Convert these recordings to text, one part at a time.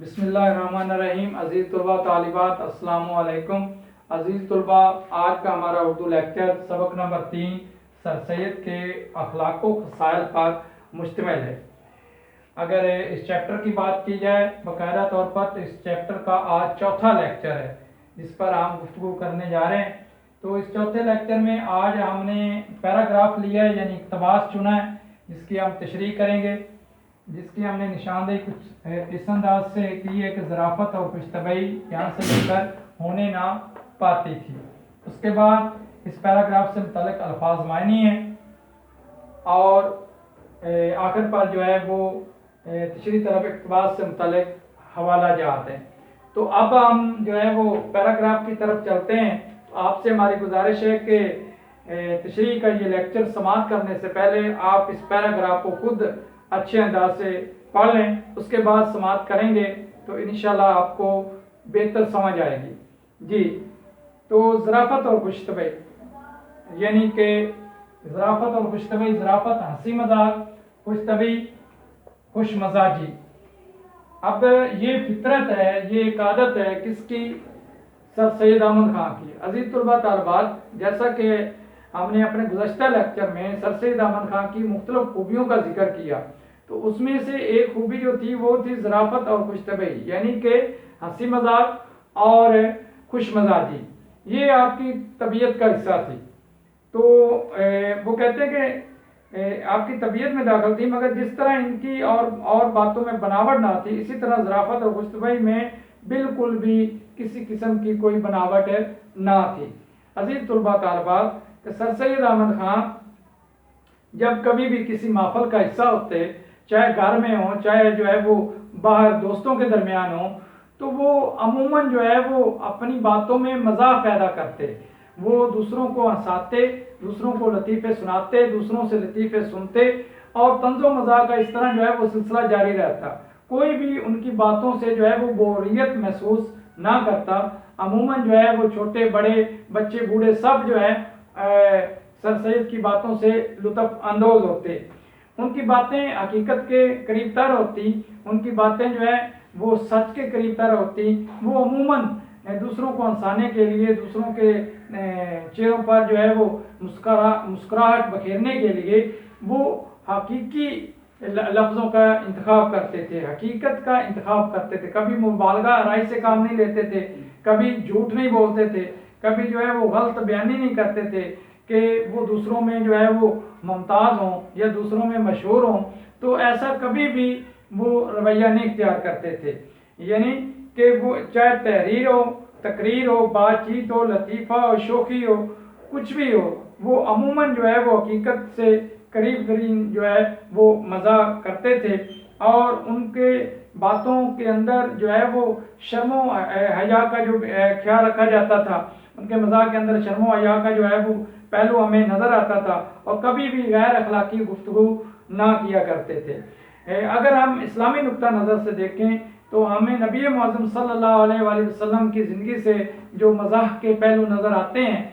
بسم اللہ الرحمن الرحیم۔ عزیز طلباء طالبات، السلام علیکم۔ عزیز طلباء، آج کا ہمارا اردو لیکچر سبق نمبر 3 سر سید کے اخلاق و خصائل پر مشتمل ہے۔ اگر اس چیپٹر کی بات کی جائے باقاعدہ طور پر تو اس چیپٹر کا آج چوتھا لیکچر ہے جس پر ہم گفتگو کرنے جا رہے ہیں۔ تو اس چوتھے لیکچر میں آج ہم نے پیراگراف لیا ہے، یعنی اقتباس چنا ہے جس کی ہم تشریح کریں گے، جس کی ہم نے نشاندہی کچھ اس انداز سے کی ہے کہ ظرافت اور پشتبئی یہاں سے لے کر ہونے نہ پاتی تھی۔ اس کے بعد اس پیراگراف سے متعلق الفاظ معنی ہیں اور آخر پر جو ہے وہ تشریح طلب اقتباس سے متعلق حوالہ جات ہیں۔ تو اب ہم جو ہے وہ پیراگراف کی طرف چلتے ہیں۔ آپ سے ہماری گزارش ہے کہ تشریح کا یہ لیکچر سماعت کرنے سے پہلے آپ اس پیراگراف کو خود اچھے انداز سے پڑھ لیں، اس کے بعد سماعت کریں گے تو انشاءاللہ آپ کو بہتر سمجھ آئے گی۔ جی، تو ظرافت اور پشتبئی، یعنی کہ ظرافت اور پشتبئی، ظرافت ہنسی مذاق، پشتبئی خوش مزاجی۔ اب یہ فطرت ہے، یہ ایک عادت ہے کس کی؟ سر سید احمد خان کی۔ عزیز طلباء طالبات، جیسا کہ ہم نے اپنے گزشتہ لیکچر میں سر سید احمد خان کی مختلف خوبیوں کا ذکر کیا، تو اس میں سے ایک خوبی جو تھی وہ تھی ظرافت اور پشتبئی، یعنی کہ ہنسی مذاق اور خوش مزاجی۔ یہ آپ کی طبیعت کا حصہ تھی۔ تو وہ کہتے ہیں کہ آپ کی طبیعت میں داخل تھی، مگر جس طرح ان کی اور باتوں میں بناوٹ نہ تھی، اسی طرح ظرافت اور پشتبئی میں بالکل بھی کسی قسم کی کوئی بناوٹ نہ تھی۔ عزیز طلباء طالبات، کہ سر سید احمد خان جب کبھی بھی کسی محفل کا حصہ ہوتے، چاہے گھر میں ہوں چاہے جو ہے وہ باہر دوستوں کے درمیان ہوں، تو وہ عموماً جو ہے وہ اپنی باتوں میں مزاح پیدا کرتے، وہ دوسروں کو ہنساتے، دوسروں کو لطیفے سناتے، دوسروں سے لطیفے سنتے، اور طنز و مزاح کا اس طرح جو ہے وہ سلسلہ جاری رہتا۔ کوئی بھی ان کی باتوں سے جو ہے وہ بوریت محسوس نہ کرتا۔ عموماً جو ہے وہ چھوٹے بڑے بچے بوڑھے سب جو ہے سر سید کی باتوں سے لطف اندوز ہوتے۔ ان کی باتیں حقیقت کے قریب تر ہوتی، ان کی باتیں جو ہے وہ سچ کے قریب تر ہوتی۔ وہ عموماً دوسروں کو ہنسانے کے لیے، دوسروں کے چہروں پر جو ہے وہ مسکراہٹ بکھیرنے کے لیے وہ حقیقی لفظوں کا انتخاب کرتے تھے، حقیقت کا انتخاب کرتے تھے۔ کبھی مبالغہ آرائی سے کام نہیں لیتے تھے، کبھی جھوٹ نہیں بولتے تھے، کبھی جو ہے وہ غلط بیانی نہیں کرتے تھے کہ وہ دوسروں میں جو ہے وہ ممتاز ہوں یا دوسروں میں مشہور ہوں۔ تو ایسا کبھی بھی وہ رویہ نہیں اختیار کرتے تھے، یعنی کہ وہ چاہے تحریر ہو، تقریر ہو، بات چیت ہو، لطیفہ ہو، شوخی ہو، کچھ بھی ہو، وہ عموماً جو ہے وہ حقیقت سے قریب ترین جو ہے وہ مزاح کرتے تھے، اور ان کے باتوں کے اندر جو ہے وہ شرم و حیا کا جو خیال رکھا جاتا تھا، ان کے مزاح کے اندر شرم و حیا کا جو ہے وہ پہلو ہمیں نظر آتا تھا، اور کبھی بھی غیر اخلاقی گفتگو نہ کیا کرتے تھے۔ اگر ہم اسلامی نقطہ نظر سے دیکھیں تو ہمیں نبی معظم صلی اللہ علیہ وآلہ وسلم کی زندگی سے جو مزاح کے پہلو نظر آتے ہیں،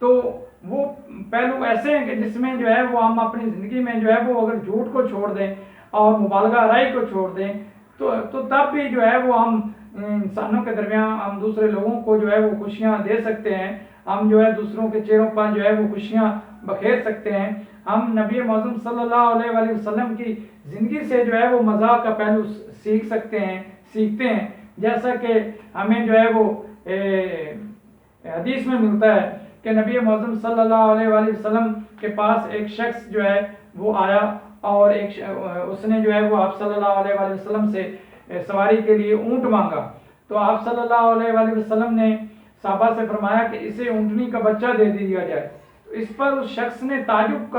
تو وہ پہلو ایسے ہیں کہ جس میں جو ہے وہ ہم اپنی زندگی میں جو ہے وہ اگر جھوٹ کو چھوڑ دیں اور مبالغہ آرائی کو چھوڑ دیں تو تب بھی جو ہے وہ ہم انسانوں کے درمیان، ہم دوسرے لوگوں کو جو ہے وہ خوشیاں دے سکتے ہیں، ہم جو ہے دوسروں کے چہروں پر جو ہے وہ خوشیاں بکھیر سکتے ہیں۔ ہم نبی معظم صلی اللہ علیہ وآلہ وسلم کی زندگی سے جو ہے وہ مزاح کا پہلو سیکھ سکتے ہیں، سیکھتے ہیں، جیسا کہ ہمیں جو ہے وہ حدیث میں ملتا ہے کہ نبی معظم صلی اللہ علیہ وآلہ وسلم کے پاس ایک شخص جو ہے وہ آیا، اور اس نے جو ہے وہ آپ صلی اللہ علیہ وآلہ وسلم سے سواری کے لیے اونٹ مانگا، تو آپ صلی اللہ علیہ وآلہ وسلم نے صحابہ سے فرمایا کہ اسے اونٹنی کا بچہ دے دیا جائے۔ تو اس پر اس شخص نے تعجب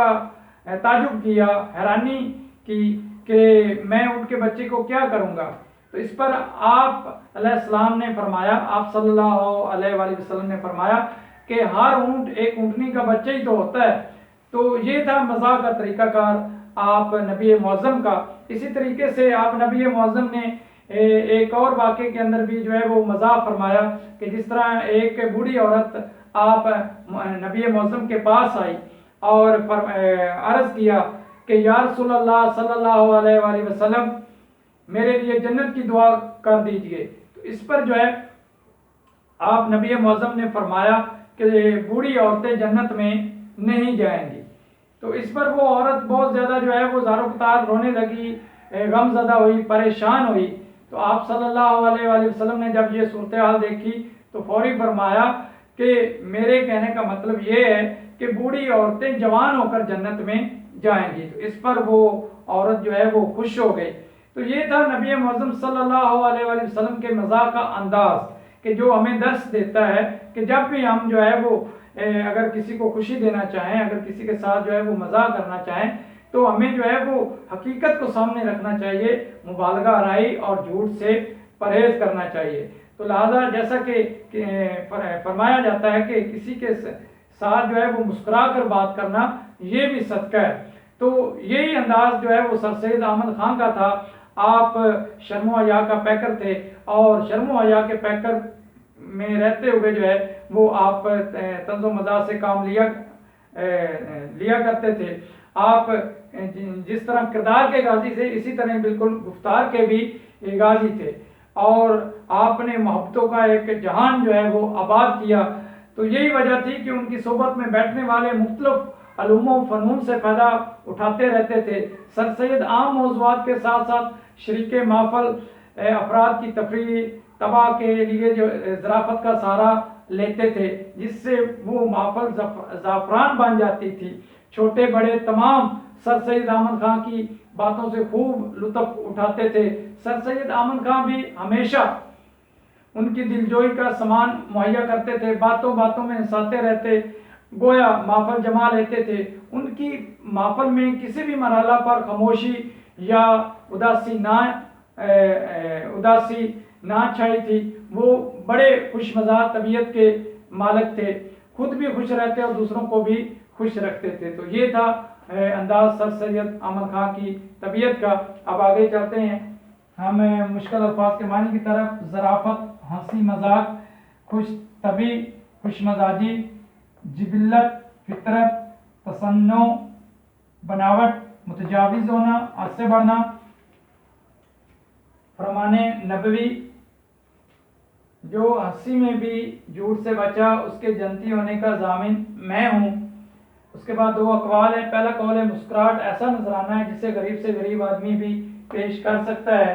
کیا، حیرانی کی کہ میں اونٹ کے بچے کو کیا کروں گا۔ تو اس پر آپ علیہ السلام نے فرمایا، آپ صلی اللہ علیہ وآلہ وسلم نے فرمایا کہ ہر اونٹ ایک اونٹنی کا بچہ ہی تو ہوتا ہے۔ تو یہ تھا مزاح کا طریقہ کار آپ نبی معظم کا۔ اسی طریقے سے آپ نبی معظم نے ایک اور واقعے کے اندر بھی جو ہے وہ مزاح فرمایا کہ جس طرح ایک بوڑھی عورت آپ نبی معظم کے پاس آئی اور عرض کیا کہ یا رسول اللہ صلی اللہ علیہ وآلہ وسلم، میرے لیے جنت کی دعا کر دیجئے۔ تو اس پر جو ہے آپ نبی معظم نے فرمایا کہ بوڑھی عورتیں جنت میں نہیں جائیں گی۔ تو اس پر وہ عورت بہت زیادہ جو ہے وہ زار و قطار رونے لگی، غم زدہ ہوئی، پریشان ہوئی۔ تو آپ صلی اللہ علیہ وآلہ وسلم نے جب یہ صورتحال دیکھی تو فوری فرمایا کہ میرے کہنے کا مطلب یہ ہے کہ بوڑھی عورتیں جوان ہو کر جنت میں جائیں گی۔ تو اس پر وہ عورت جو ہے وہ خوش ہو گئی۔ تو یہ تھا نبی معظم صلی اللہ علیہ وآلہ وسلم کے مزاح کا انداز، کہ جو ہمیں درس دیتا ہے کہ جب بھی ہم جو ہے وہ اگر کسی کو خوشی دینا چاہیں، اگر کسی کے ساتھ جو ہے وہ مزاح کرنا چاہیں، تو ہمیں جو ہے وہ حقیقت کو سامنے رکھنا چاہیے، مبالغہ آرائی اور جھوٹ سے پرہیز کرنا چاہیے۔ تو لہذا جیسا کہ فرمایا جاتا ہے کہ کسی کے ساتھ جو ہے وہ مسکرا کر بات کرنا یہ بھی صدقہ ہے۔ تو یہی انداز جو ہے وہ سر سید احمد خان کا تھا۔ آپ شرم و حیا کا پیکر تھے، اور شرم و حیا کے پیکر میں رہتے ہوئے جو ہے وہ آپ طنز و مزاح سے کام لیا کرتے تھے۔ آپ جس طرح کردار کے غازی تھے، اسی طرح بالکل گفتار کے بھی غازی تھے، اور آپ نے محبتوں کا ایک جہان جو ہے وہ آباد کیا۔ تو یہی وجہ تھی کہ ان کی صحبت میں بیٹھنے والے مختلف علوم و فنون سے فائدہ اٹھاتے رہتے تھے۔ سر سید عام موضوعات کے ساتھ ساتھ شریک محفل افراد کی تفریح تباہ کے لیے جو ظرافت کا سہارا لیتے تھے، جس سے وہ محفل زعفران بن جاتی تھی۔ چھوٹے بڑے تمام سر سید احمد خان کی باتوں سے خوب لطف اٹھاتے تھے۔ سر سید احمد خان بھی ہمیشہ ان کی دلجوئی کا سامان مہیا کرتے تھے، باتوں باتوں میں ہنساتے رہتے، گویا محفل جما لیتے تھے۔ ان کی محفل میں کسی بھی مرحلہ پر خاموشی یا اداسی نہ چھائی تھی۔ وہ بڑے خوش مزاح طبیعت کے مالک تھے، خود بھی خوش رہتے اور دوسروں کو بھی خوش رکھتے تھے۔ تو یہ تھا انداز سر سید احمد خان کی طبیعت کا۔ اب آگے چلتے ہیں ہم مشکل الفاظ کے معنی کی طرف۔ ظرافت، ہنسی مذاق، خوش طبعی، خوش مزاجی، جبلت، فطرت، تصنع، بناوٹ، متجاوز ہونا، حد سے بڑھنا، فرمان نبوی، جو ہنسی میں بھی جھوٹ سے بچا اس کے جنتی ہونے کا ضامن میں ہوں۔ اس کے بعد دو اقوال ہیں۔ پہلا قول ہے مسکراہٹ ایسا نذرانہ ہے جسے غریب سے غریب آدمی بھی پیش کر سکتا ہے۔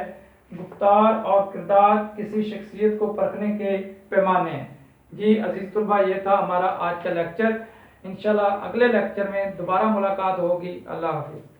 گفتار اور کردار کسی شخصیت کو پرکھنے کے پیمانے ہیں۔ جی عزیز طلباء، یہ تھا ہمارا آج کا لیکچر۔ انشاءاللہ اگلے لیکچر میں دوبارہ ملاقات ہوگی۔ اللہ حافظ۔